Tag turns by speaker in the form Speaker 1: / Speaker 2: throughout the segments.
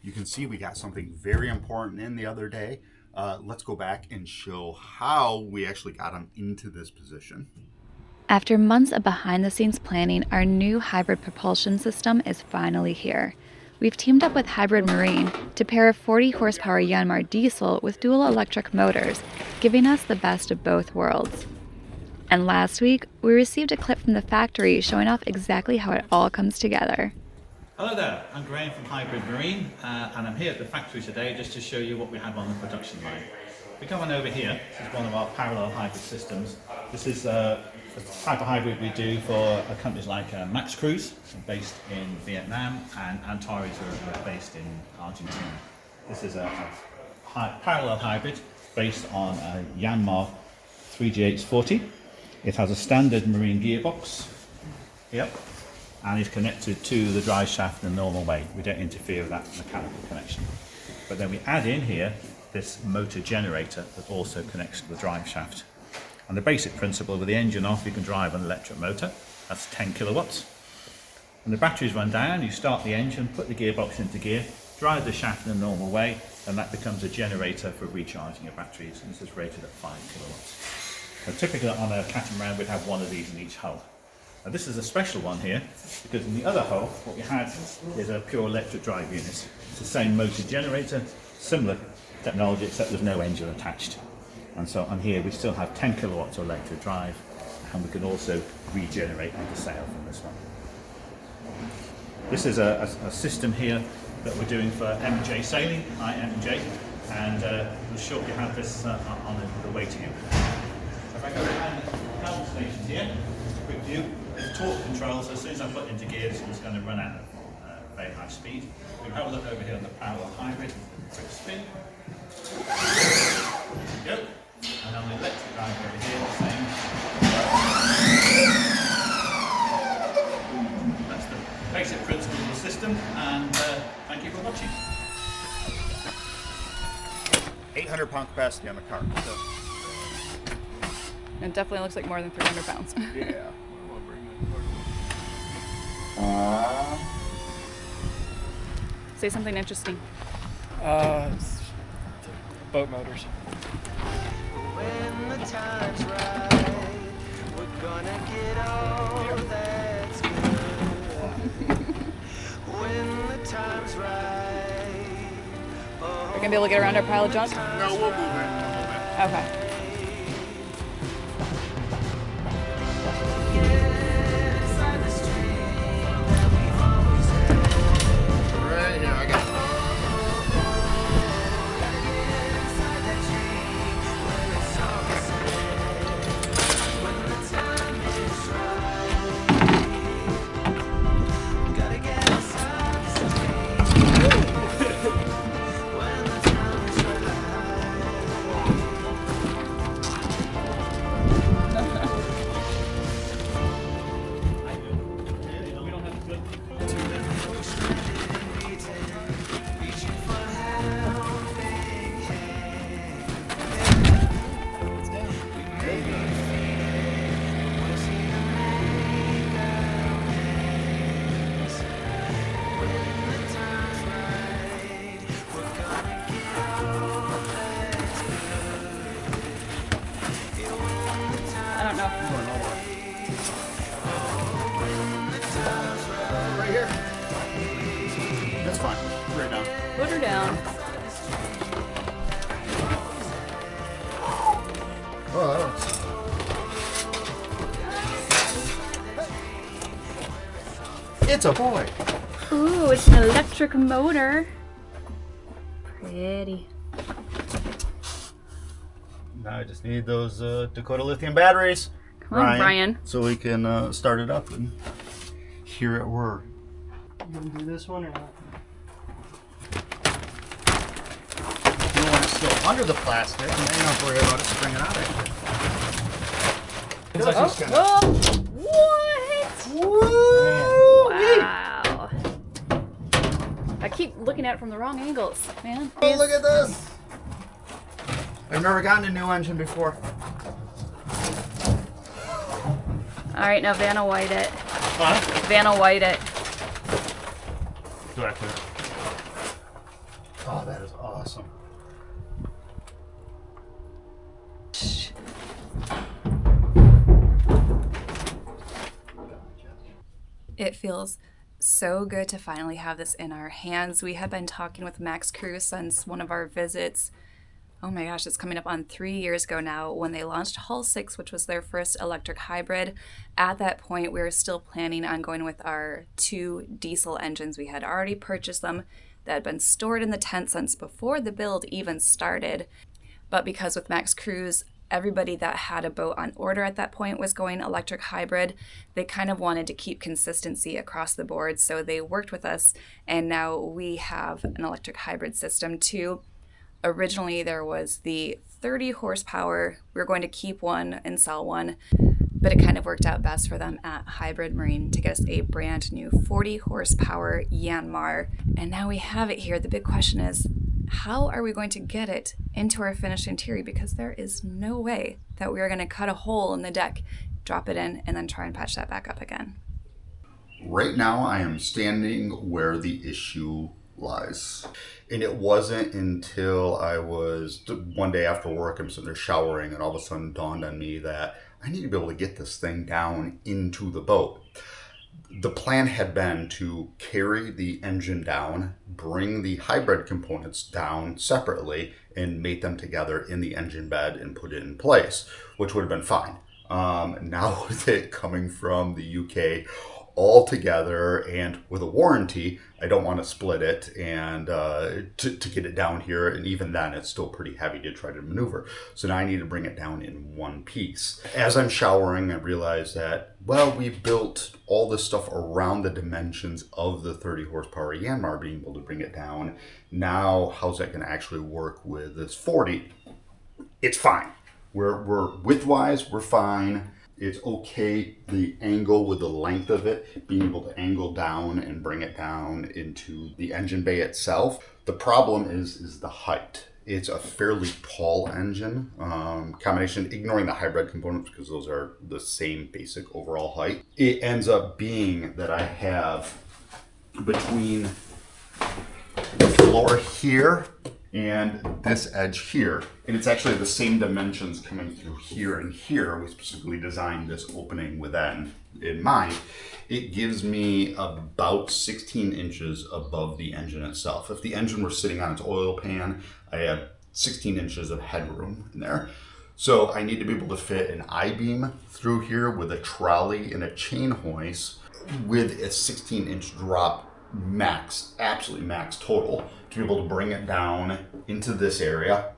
Speaker 1: You can see we got something very important in the other day. Let's go back and show how we actually got them into this position.
Speaker 2: After months of behind-the-scenes planning, our new hybrid propulsion system is finally here. We've teamed up with Hybrid Marine to pair a 40-horsepower Yanmar diesel with dual electric motors, giving us the best of both worlds. And last week, we received a clip from the factory showing off exactly how it all comes together.
Speaker 3: Hello there, I'm Graham from Hybrid Marine, and I'm here at the factory today just to show you what we have on the production line. We come on over here. This is one of our parallel hybrid systems. This is a type of hybrid we do for companies like Max Cruise, based in Vietnam, and Antares, who are based in Argentina. This is a parallel hybrid based on a Yanmar 3GH40. It has a standard marine gearbox, and is connected to the drive shaft in the normal way. We don't interfere with that mechanical connection. But then we add in here this motor generator that also connects to the drive shaft. And the basic principle, with the engine off, you can drive an electric motor. That's 10 kilowatts. When the batteries run down, you start the engine, put the gearbox into gear, drive the shaft in the normal way, and that becomes a generator for recharging your batteries. And this is rated at 5 kilowatts. So typically on a catamaran, we'd have one of these in each hull. Now this is a special one here, because in the other hull, what we had is a pure electric drive unit. It's the same motor generator, similar technology, except there's no engine attached. And so on here, we still have 10 kilowatts of electric drive, and we can also regenerate with the sail from this one. This is a system here that we're doing for M&J sailing, M&J, and we'll shortly have this on the way to you. If I go behind the helm station here, quick view, there's torque control, so as soon as I put into gear, this is going to run out at very high speed. We can have a look over here on the parallel hybrid, quick spin. There we go. And on the electric drive over here, the same. That's the basic principle of the system, and thank you for watching.
Speaker 1: 800-pound capacity on the car. So.
Speaker 4: It definitely looks like more than 300 pounds.
Speaker 1: Yeah.
Speaker 4: Say something interesting.
Speaker 5: Boat motors.
Speaker 6: When the time's right, we're gonna get all that's good. When the time's right.
Speaker 4: We're gonna be able to get around our pile of junk?
Speaker 1: No, we'll move it.
Speaker 4: Okay.
Speaker 1: Right here, I got it.
Speaker 4: I don't know.
Speaker 1: Right here. That's fine. Right down.
Speaker 4: Put her down.
Speaker 1: Oh, it's a boy.
Speaker 4: Ooh, it's an electric motor. Pretty.
Speaker 1: Now I just need those Dakota lithium batteries.
Speaker 4: Come on, Brian.
Speaker 1: So we can start it up, and here it were.
Speaker 5: You gonna do this one or not?
Speaker 1: You want it still under the plastic, and then you don't have to worry about it springing out of it. It's like just kinda-
Speaker 4: What? Wow. I keep looking at it from the wrong angles, man.
Speaker 1: Oh, look at this! I've never gotten a new engine before.
Speaker 4: All right, now Vanna White it.
Speaker 1: Huh?
Speaker 4: Vanna White it.
Speaker 1: Do I clear? Oh, that is awesome.
Speaker 4: It feels so good to finally have this in our hands. We had been talking with Max Crew since one of our visits. Oh my gosh, it's coming up on 3 years ago now when they launched Hull 6, which was their first electric hybrid. At that point, we were still planning on going with our 2 diesel engines. We had already purchased them. That had been stored in the tent since before the build even started. But because with Max Cruise, everybody that had a boat on order at that point was going electric hybrid, they kind of wanted to keep consistency across the board. So they worked with us, and now we have an electric hybrid system too. Originally, there was the 30 horsepower. We were going to keep one and sell one, but it kind of worked out best for them at Hybrid Marine to get us a brand new 40 horsepower Yanmar. And now we have it here. The big question is, how are we going to get it into our finished interior? Because there is no way that we are going to cut a hole in the deck, drop it in, and then try and patch that back up again.
Speaker 7: Right now, I am standing where the issue lies. And it wasn't until I was, one day after work, I'm sitting there showering, and all of a sudden dawned on me that I need to be able to get this thing down into the boat. The plan had been to carry the engine down, bring the hybrid components down separately, and mate them together in the engine bed and put it in place, which would have been fine. Now with it coming from the UK all together and with a warranty, I don't want to split it and to get it down here, and even then it's still pretty heavy to try to maneuver. So now I need to bring it down in one piece. As I'm showering, I realize that, well, we built all this stuff around the dimensions of the 30 horsepower Yanmar, being able to bring it down. Now, how's that going to actually work with this 40? It's fine. We're width-wise, we're fine. It's okay, the angle with the length of it, being able to angle down and bring it down into the engine bay itself. The problem is the height. It's a fairly tall engine combination, ignoring the hybrid components because those are the same basic overall height. It ends up being that I have between the floor here and this edge here, and it's actually the same dimensions coming through here and here. We specifically designed this opening with that in mind. It gives me about 16 inches above the engine itself. If the engine were sitting on its oil pan, I have 16 inches of headroom in there. So I need to be able to fit an I-beam through here with a trolley and a chain hoist with a 16-inch drop max, absolutely max total, to be able to bring it down into this area,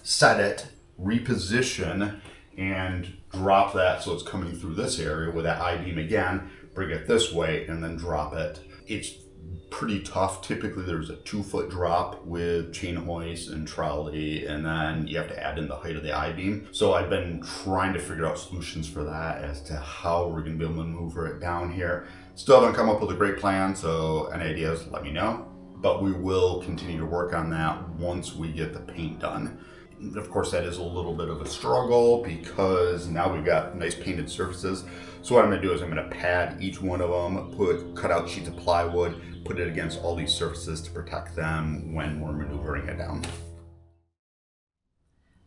Speaker 7: set it, reposition, and drop that so it's coming through this area with that I-beam again, bring it this way, and then drop it. It's pretty tough. Typically there's a 2-foot drop with chain hoist and trolley, and then you have to add in the height of the I-beam. So I've been trying to figure out solutions for that as to how we're gonna be able to maneuver it down here. Still haven't come up with a great plan, so any ideas, let me know. But we will continue to work on that once we get the paint done. Of course, that is a little bit of a struggle because now we've got nice painted surfaces. So what I'm gonna do is I'm gonna pad each one of them, cut out sheets of plywood, put it against all these surfaces to protect them when we're maneuvering it down.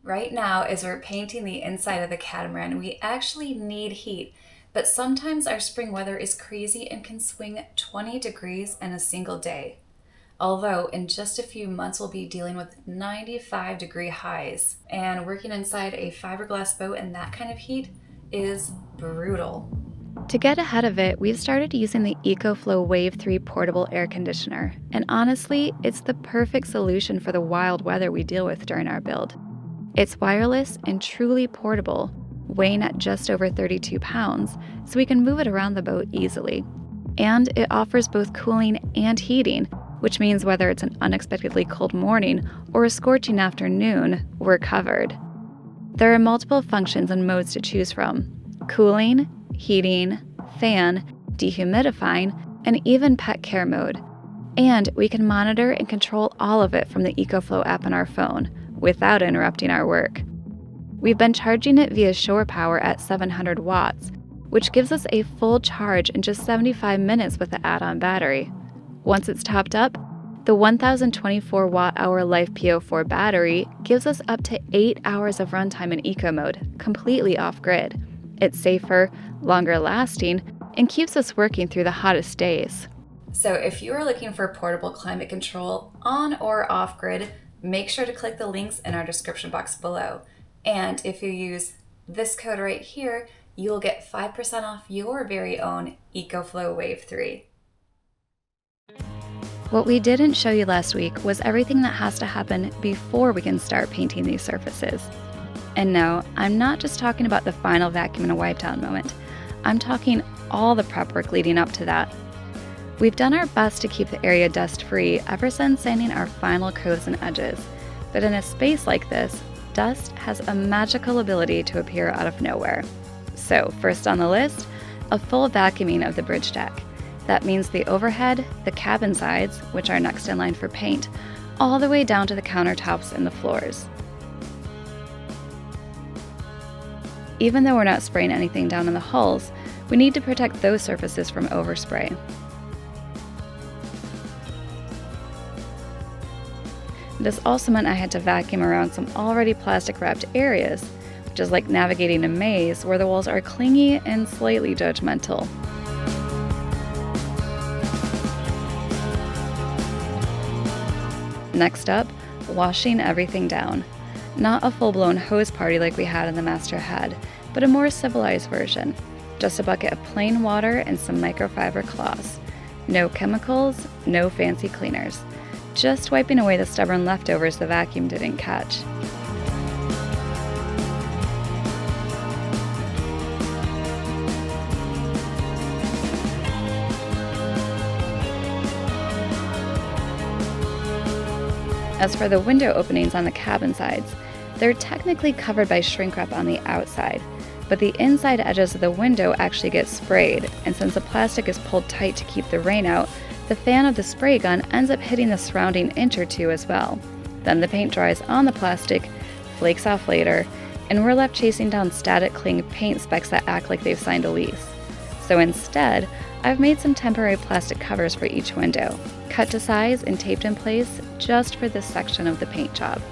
Speaker 2: Right now, as we're painting the inside of the catamaran, we actually need heat, but sometimes our spring weather is crazy and can swing 20 degrees in a single day. Although in just a few months we'll be dealing with 95-degree highs, and working inside a fiberglass boat in that kind of heat is brutal. To get ahead of it, we've started using the EcoFlow Wave 3 portable air conditioner, and honestly, it's the perfect solution for the wild weather we deal with during our build. It's wireless and truly portable, weighing at just over 32 pounds, so we can move it around the boat easily. And it offers both cooling and heating, which means whether it's an unexpectedly cold morning or a scorching afternoon, we're covered. There are multiple functions and modes to choose from: cooling, heating, fan, dehumidifying, and even pet care mode. And we can monitor and control all of it from the EcoFlow app on our phone without interrupting our work. We've been charging it via shore power at 700 watts, which gives us a full charge in just 75 minutes with the add-on battery. Once it's topped up, The 1024 watt-hour Life PO4 battery gives us up to 8 hours of runtime in eco mode, completely off-grid. It's safer, longer lasting, and keeps us working through the hottest days.
Speaker 4: So if you are looking for portable climate control on or off-grid, make sure to click the links in our description box below. And if you use this code right here, you will get 5% off your very own EcoFlow Wave 3.
Speaker 2: What we didn't show you last week was everything that has to happen before we can start painting these surfaces. And no, I'm not just talking about the final vacuum and wipe down moment. I'm talking all the prep work leading up to that. We've done our best to keep the area dust-free ever since sanding our final coats and edges, but in a space like this, dust has a magical ability to appear out of nowhere. So first on the list, a full vacuuming of the bridge deck. That means the overhead, the cabin sides, which are next in line for paint, all the way down to the countertops and the floors. Even though we're not spraying anything down in the hulls, we need to protect those surfaces from overspray. This also meant I had to vacuum around some already plastic wrapped areas, which is like navigating a maze where the walls are clingy and slightly judgmental. Next up, washing everything down. Not a full-blown hose party like we had in the master head, but a more civilized version. Just a bucket of plain water and some microfiber cloths. No chemicals, no fancy cleaners. Just wiping away the stubborn leftovers the vacuum didn't catch. As for the window openings on the cabin sides, they're technically covered by shrink wrap on the outside, but the inside edges of the window actually get sprayed, and since the plastic is pulled tight to keep the rain out, the fan of the spray gun ends up hitting the surrounding inch or two as well. Then the paint dries on the plastic, flakes off later, and we're left chasing down static cling paint specks that act like they've signed a lease. So instead, I've made some temporary plastic covers for each window, cut to size and taped in place just for this section of the paint job.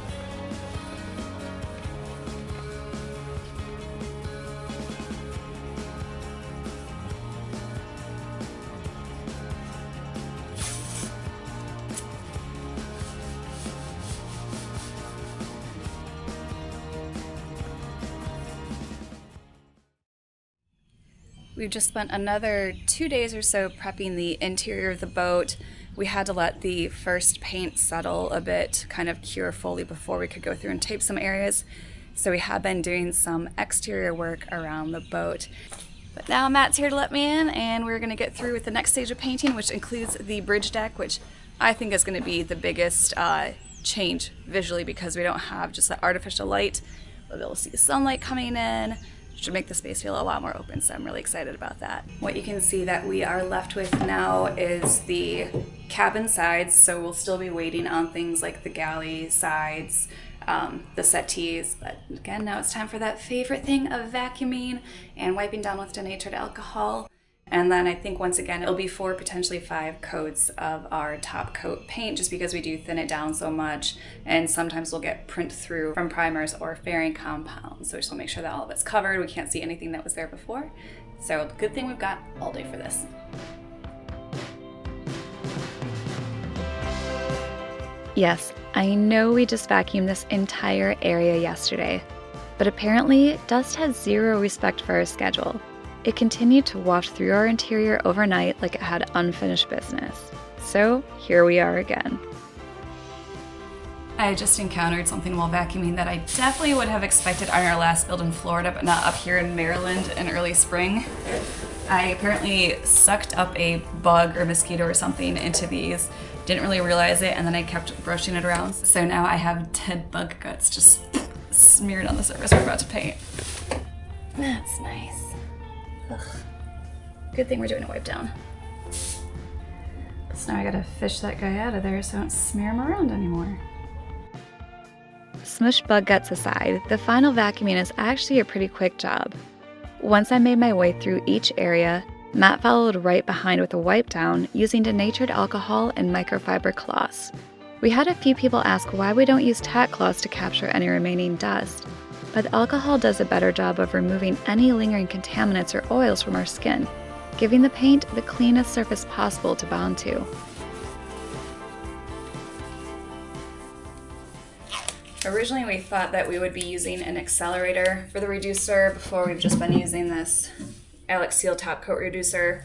Speaker 4: We've just spent another 2 days or so prepping the interior of the boat. We had to let the first paint settle a bit, kind of cure fully before we could go through and tape some areas. So we have been doing some exterior work around the boat. But now Matt's here to let me in, and we're gonna get through with the next stage of painting, which includes the bridge deck, which I think is gonna be the biggest change visually because we don't have just that artificial light. We'll be able to see the sunlight coming in. Should make the space feel a lot more open, so I'm really excited about that. What you can see that we are left with now is the cabin sides, so we'll still be waiting on things like the galley sides, the settees, but again, now it's time for that favorite thing of vacuuming and wiping down with denatured alcohol. And then I think once again, it'll be 4, potentially 5 coats of our top coat paint just because we do thin it down so much. And sometimes we'll get print through from primers or fairing compounds. So we just want to make sure that all of it's covered. We can't see anything that was there before. So good thing we've got all day for this.
Speaker 2: Yes, I know we just vacuumed this entire area yesterday, but apparently dust has zero respect for our schedule. It continued to waft through our interior overnight like it had unfinished business. So here we are again.
Speaker 4: I just encountered something while vacuuming that I definitely would have expected on our last build in Florida, but not up here in Maryland in early spring. I apparently sucked up a bug or mosquito or something into these, didn't really realize it, and then I kept brushing it around. So now I have dead bug guts just smeared on the surface we're about to paint. That's nice. Ugh. Good thing we're doing a wipe down. So now I gotta fish that guy out of there so I don't smear him around anymore.
Speaker 2: Smush bug guts aside, the final vacuuming is actually a pretty quick job. Once I made my way through each area, Matt followed right behind with a wipe down using denatured alcohol and microfiber cloths. We had a few people ask why we don't use tack cloths to capture any remaining dust, but the alcohol does a better job of removing any lingering contaminants or oils from our skin, giving the paint the cleanest surface possible to bond to.
Speaker 4: Originally we thought that we would be using an accelerator for the reducer. Before, we've just been using this Alex Seal top coat reducer.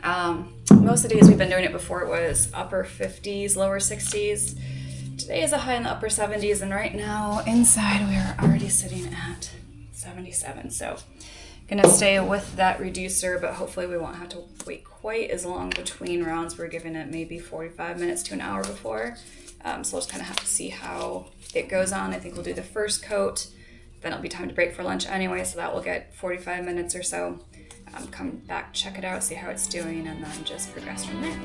Speaker 4: Most of the days we've been doing it before, it was upper 50s, lower 60s. Today is a high in the upper 70s, and right now inside we are already sitting at 77. So gonna stay with that reducer, but hopefully we won't have to wait quite as long between rounds. We're giving it maybe 45 minutes to an hour before. So we'll just kind of have to see how it goes on. I think we'll do the first coat, then it'll be time to break for lunch anyway, so that will get 45 minutes or so. Come back, check it out, see how it's doing, and then just progress from there.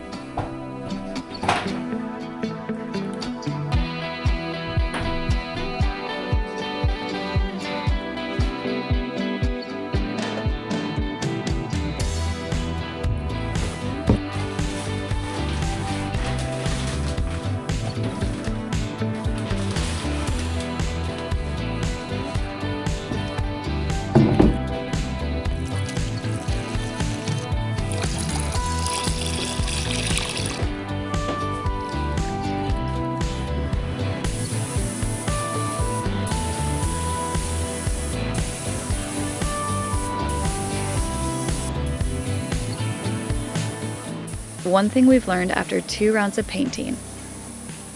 Speaker 2: One thing we've learned after 2 rounds of painting: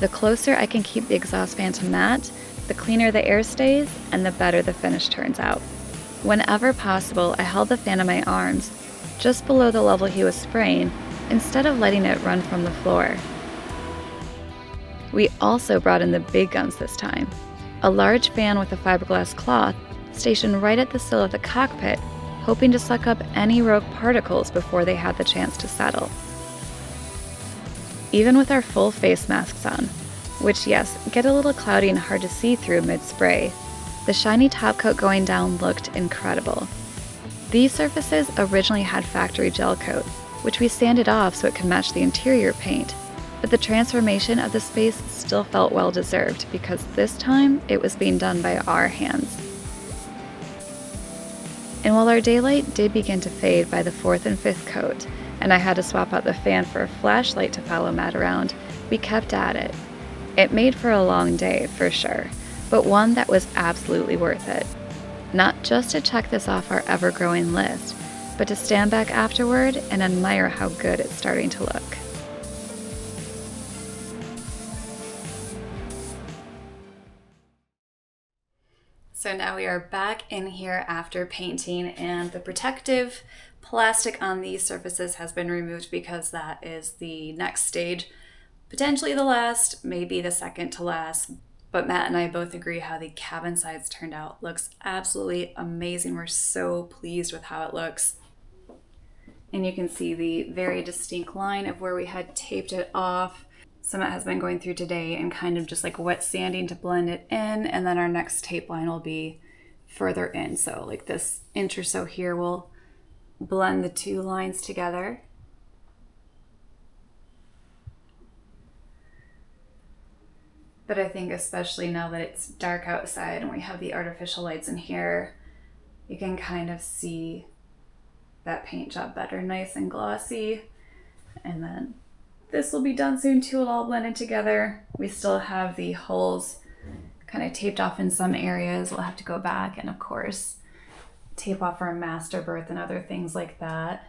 Speaker 2: the closer I can keep the exhaust fan to Matt, the cleaner the air stays and the better the finish turns out. Whenever possible, I held the fan in my arms, just below the level he was spraying, instead of letting it run from the floor. We also brought in the big guns this time. A large fan with a fiberglass cloth stationed right at the sill of the cockpit, hoping to suck up any rogue particles before they had the chance to settle. Even with our full face masks on, which yes, get a little cloudy and hard to see through mid-spray, the shiny top coat going down looked incredible. These surfaces originally had factory gel coat, which we sanded off so it could match the interior paint, but the transformation of the space still felt well deserved because this time it was being done by our hands. And while our daylight did begin to fade by the 4th and 5th coat, and I had to swap out the fan for a flashlight to follow Matt around, we kept at it. It made for a long day, for sure, but one that was absolutely worth it. Not just to check this off our ever-growing list, but to stand back afterward and admire how good it's starting to look.
Speaker 4: So now we are back in here after painting, and the protective plastic on these surfaces has been removed because that is the next stage. Potentially the last, maybe the second to last, but Matt and I both agree how the cabin sides turned out. Looks absolutely amazing. We're so pleased with how it looks. And you can see the very distinct line of where we had taped it off. So Matt has been going through today and kind of just like wet sanding to blend it in, and then our next tape line will be further in. So like this inch or so here will blend the 2 lines together. But I think especially now that it's dark outside and we have the artificial lights in here, you can kind of see that paint job better, nice and glossy. And then this will be done soon too, it'll all blend in together. We still have the holes kind of taped off in some areas. We'll have to go back and of course tape off our master berth and other things like that.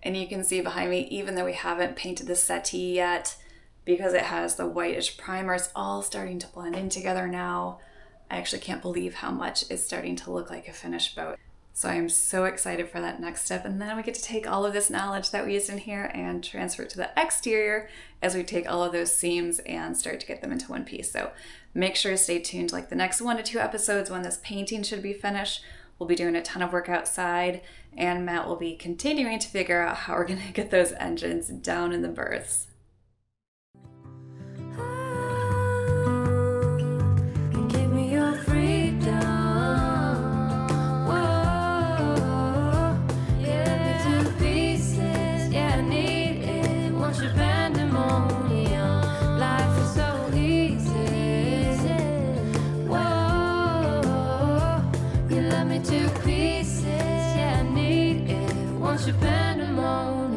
Speaker 4: And you can see behind me, even though we haven't painted the settee yet, because it has the whitish primer, it's all starting to blend in together now. I actually can't believe how much it's starting to look like a finished boat. So I'm so excited for that next step. And then we get to take all of this knowledge that we used in here and transfer it to the exterior as we take all of those seams and start to get them into one piece. So make sure to stay tuned like the next 1 to 2 episodes when this painting should be finished. We'll be doing a ton of work outside, and Matt will be continuing to figure out how we're gonna get those engines down in the berths.
Speaker 6: Give me your freedom. Whoa, yeah. want your pandemonium.